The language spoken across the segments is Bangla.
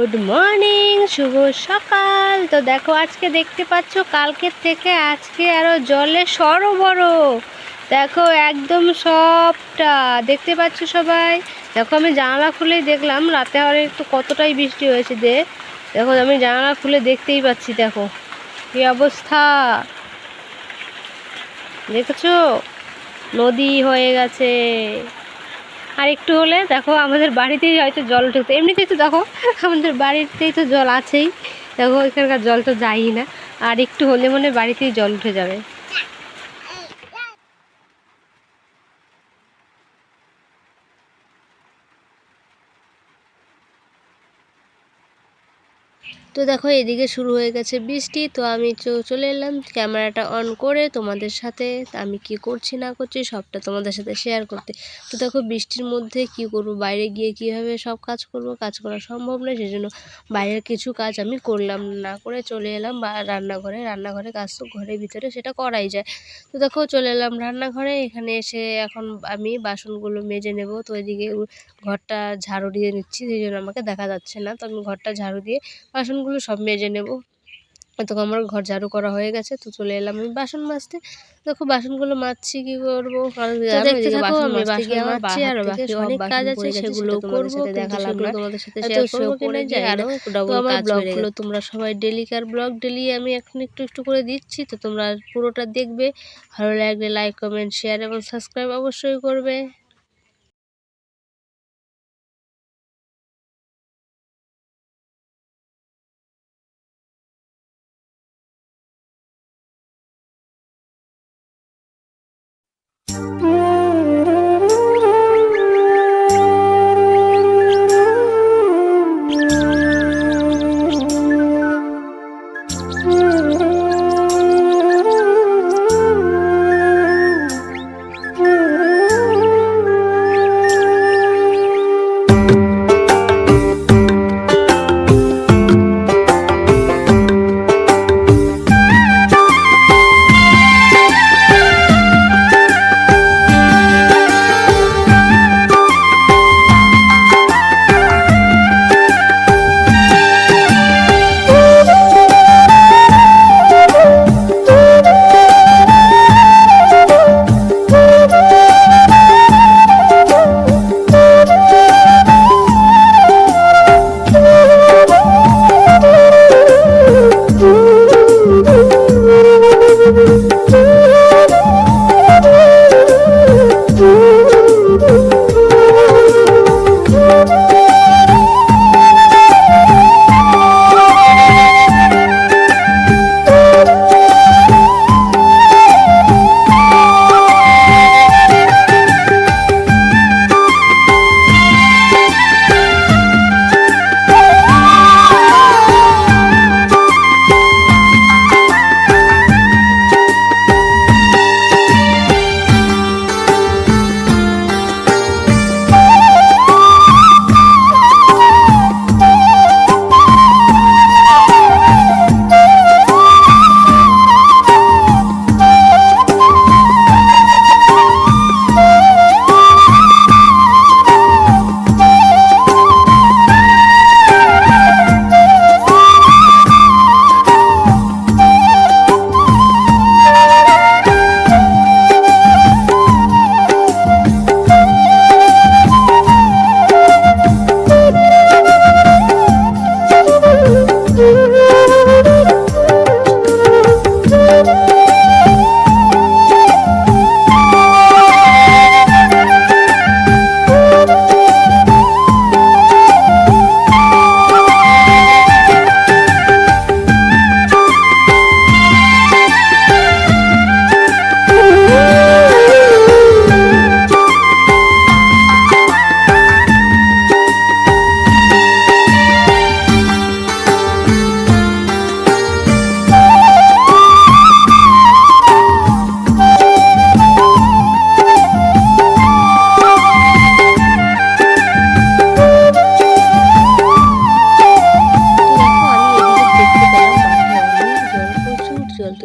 গুড মর্নিং, শুভ সকাল। তো দেখো আজকে দেখতে পাচ্ছ কালকের থেকে আজকে আরো জলে সরবরাহ। দেখো একদম সবটা দেখতে পাচ্ছ সবাই। দেখো আমি জানালা খুলেই দেখলাম রাতে আর একটু কতটাই বৃষ্টি হয়েছে। দেখো আমি জানালা খুলে দেখতেই পাচ্ছি, দেখো কি অবস্থা দেখেছো, নদী হয়ে গেছে। আর একটু হলে দেখো আমাদের বাড়িতেই হয়তো জল ঢুকতো। এমনিতেই তো দেখো আমাদের বাড়িতেই তো জল আছেই, দেখো এখানকার জল তো যায়ই না। আর একটু হলে মনে বাড়িতেই জল উঠে যাবে। তো দেখো এদিকে শুরু হয়ে গেছে বৃষ্টি। তো আমি চলে এলাম ক্যামেরাটা অন করে তোমাদের সাথে আমি কি করছি না করছি সবটা তোমাদের সাথে শেয়ার করতে। তো দেখো বৃষ্টির মধ্যে কি করব, বাইরে গিয়ে কিভাবে সব কাজ করব, কাজ করা সম্ভব নয়। সেজন্য বাইরের কিছু কাজ আমি করলাম না, করে চলে এলাম রান্নাঘরে কাজ তো ঘরের ভিতরে সেটা করাই যায়। তো দেখো চলে এলাম রান্নাঘরে। এখানে এসে এখন আমি বাসনগুলো মেজে নেব। তো এদিকে ঘরটা ঝাড়ু দিয়ে নিচ্ছি, সেই জন্য আমাকে দেখা যাচ্ছে না। তো আমি ঘরটা ঝাড়ু দিয়ে বাসনগুলো সব মেজে নেব। তো আমার ঘর ঝাড়ু করা হয়ে গেছে। তো চলে এলাম আমি বাসন মাজতে। দেখো বাসনগুলো মাজছি, কি করবো তো দেখতে থাকো। আমি বাসন মাজছি আর বাকি অনেক কাজ আছে সেগুলো করবো, দেখালাম না তোমাদের সাথে শেয়ার করবো কিনা জানি না। তো আমার ব্লগগুলো তোমরা সবাই ডেলিকার ব্লগ ডেলি আমি এখন একটু একটু করে দিচ্ছি। তো তোমরা পুরোটা দেখবে, ভালো লাগলে লাইক কমেন্ট শেয়ার এবং সাবস্ক্রাইব অবশ্যই করবে।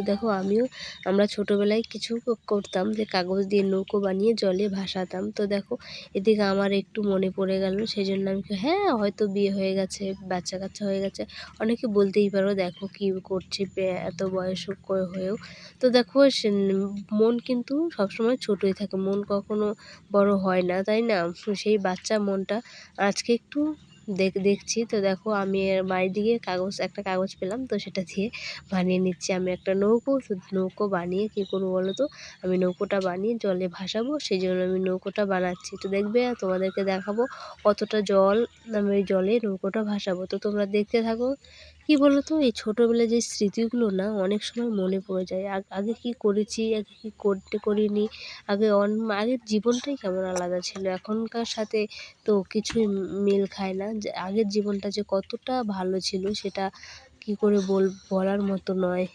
দেখো আমরা ছোটোবেলায় কিছু করতাম যে কাগজ দিয়ে নৌকো বানিয়ে জলে ভাসাতাম। তো দেখো এদিকে আমার একটু মনে পড়ে গেল, সেই জন্য আমি হ্যাঁ হয়তো বিয়ে হয়ে গেছে, বাচ্চা কাচ্চা হয়ে গেছে, অনেকে বলতেই পারো দেখো কী করছে এত বয়স হয়েও। তো দেখো মন কিন্তু সবসময় ছোটোই থাকে, মন কখনো বড় হয় না, তাই না? সেই বাচ্চা মনটা আজকে একটু দেখছি। তো দেখো আমি বাড়ির দিকে একটা কাগজ পেলাম, তো সেটা দিয়ে বানিয়ে নিচ্ছি আমি একটা নৌকো। নৌকো বানিয়ে কী করবো বলো তো, আমি নৌকোটা বানিয়ে জলে ভাসাবো, সেই জন্য আমি নৌকোটা বানাচ্ছি। তো দেখবে তোমাদেরকে দেখাবো কতটা জল আমি ওই জলে নৌকোটা ভাসাবো। তো তোমরা দেখতে থাকো। কি বলো তো, এই ছোটোবেলায় যে স্মৃতিগুলো না অনেক সময় মনে পড়ে যায়। আগে কি করেছি, আগে কি করিনি, আগের জীবনটাই কেমন আলাদা ছিল, এখনকার সাথে তো কিছুই মিল খায় না। যে আগের জীবনটা যে কতটা ভালো ছিল সেটা কি করে বলার মতো নয়।